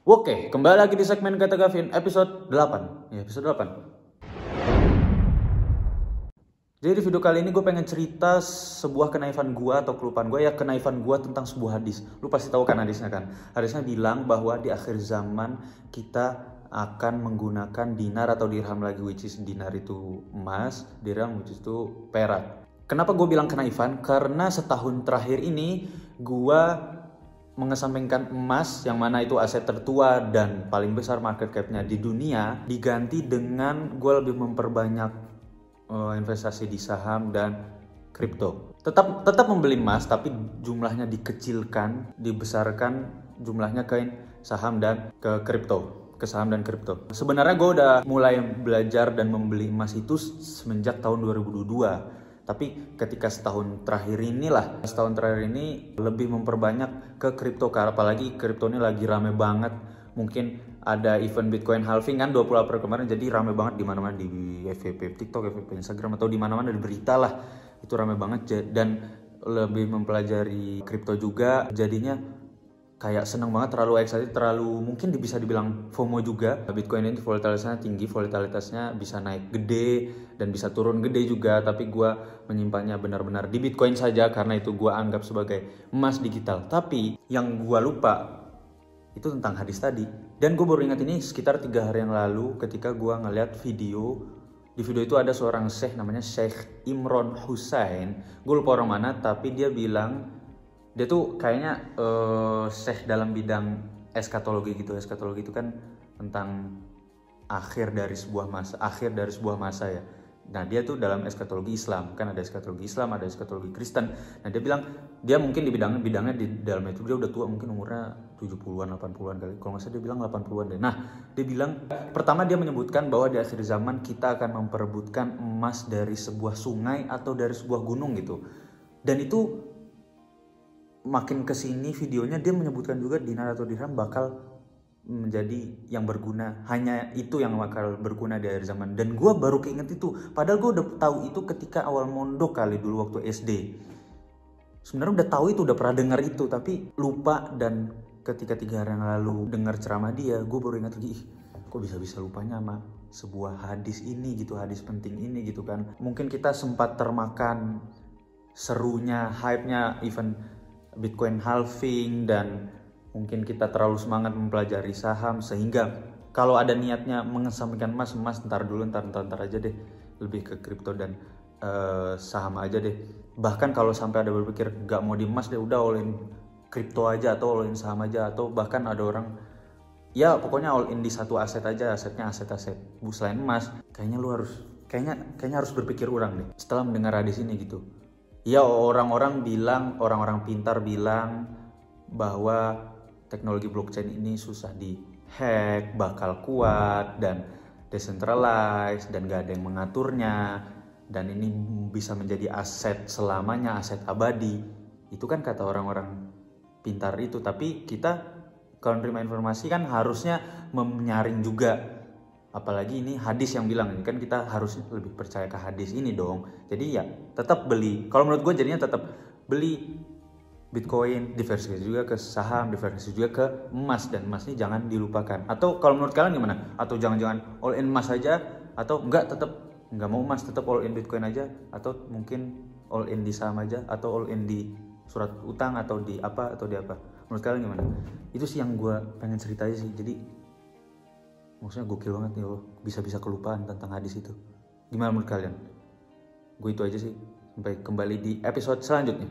Oke, kembali lagi di segmen Kata Gavin episode 8. Ya, episode 8. Jadi di video kali ini gue pengen cerita sebuah kenaifan gue atau kelupaan gue, ya kenaifan gue tentang sebuah hadis. Lu pasti tahu kan hadisnya kan? Hadisnya bilang bahwa di akhir zaman kita akan menggunakan dinar atau dirham lagi, which is dinar itu emas, dirham which is itu perak. Kenapa gue bilang kenaifan? Karena setahun terakhir ini gue mengesampingkan emas yang mana itu aset tertua dan paling besar market cap-nya di dunia, diganti dengan gue lebih memperbanyak investasi di saham dan kripto. Tetap membeli emas tapi jumlahnya dikecilkan, dibesarkan jumlahnya ke saham dan ke kripto. Ke saham dan kripto. Sebenarnya gue udah mulai belajar dan membeli emas itu semenjak tahun 2022. Tapi ketika setahun terakhir ini lebih memperbanyak ke kripto, apalagi kripto ini lagi rame banget. Mungkin ada event Bitcoin halving kan 20 April kemarin, jadi rame banget di mana-mana, di FYP TikTok, FYP Instagram, atau di mana-mana di berita lah. Itu rame banget dan lebih mempelajari kripto juga, jadinya kayak seneng banget, terlalu excited, terlalu mungkin bisa dibilang FOMO juga. Bitcoin ini volatilitasnya tinggi, volatilitasnya bisa naik gede dan bisa turun gede juga, tapi gue menyimpannya benar-benar di Bitcoin saja karena itu gue anggap sebagai emas digital. Tapi yang gue lupa itu tentang hadis tadi, dan gue baru ingat ini sekitar 3 hari yang lalu ketika gue ngeliat video. Di video itu ada seorang syekh namanya Syekh Imron Hussein, gue lupa orang mana, tapi dia bilang dia tuh kayaknya syekh dalam bidang eskatologi gitu. Eskatologi itu kan tentang akhir dari sebuah masa ya. Nah, dia tuh dalam eskatologi Islam, kan ada eskatologi Islam, ada eskatologi Kristen. Nah, dia bilang dia mungkin di bidangnya di dalam itu dia udah tua, mungkin umurnya 70-an, 80-an kali. Kalau nggak salah dia bilang 80-an deh. Nah, dia bilang pertama dia menyebutkan bahwa di akhir zaman kita akan memperebutkan emas dari sebuah sungai atau dari sebuah gunung gitu. Dan itu makin kesini videonya dia menyebutkan juga dinar atau dirham bakal menjadi yang berguna, hanya itu yang bakal berguna di akhir zaman. Dan gue baru keinget itu, padahal gue udah tahu itu ketika awal mondok kali dulu waktu SD. Sebenarnya udah tahu itu, udah pernah dengar itu, tapi lupa. Dan ketika 3 hari yang lalu dengar ceramah dia, gue baru ingat lagi, kok bisa-bisa lupanya sama sebuah hadis ini gitu, hadis penting ini gitu kan. Mungkin kita sempat termakan serunya, hype-nya event Bitcoin halving, dan mungkin kita terlalu semangat mempelajari saham sehingga kalau ada niatnya mengesampingkan emas ntar dulu, ntar aja deh, lebih ke kripto dan saham aja deh. Bahkan kalau sampai ada berpikir gak mau di emas deh, udah all in kripto aja atau all in saham aja, atau bahkan ada orang ya pokoknya all in di satu aset aja, asetnya aset selain emas. Kayaknya lu harus harus berpikir ulang deh setelah mendengar hadis ini gitu. Ya, orang-orang pintar bilang bahwa teknologi blockchain ini susah di-hack, bakal kuat dan decentralized dan gak ada yang mengaturnya, dan ini bisa menjadi aset selamanya, aset abadi. Itu kan kata orang-orang pintar itu, tapi kita kalau menerima informasi kan harusnya menyaring juga. Apalagi ini hadis yang bilang, ini kan kita harusnya lebih percaya ke hadis ini dong. Jadi ya tetap beli, kalau menurut gue jadinya tetap beli Bitcoin, diversifikasi juga ke saham, diversifikasi juga ke emas, dan emas ini jangan dilupakan. Atau kalau menurut kalian gimana? Atau jangan-jangan all in emas aja, atau enggak mau emas, tetap all in Bitcoin aja, atau mungkin all in di saham aja, atau all in di surat utang atau di apa. Menurut kalian gimana? Itu sih yang gue pengen ceritain sih. Jadi maksudnya gokil banget nih loh, bisa-bisa kelupaan tentang hadis itu. Gimana menurut kalian? Gue itu aja sih. Sampai kembali di episode selanjutnya.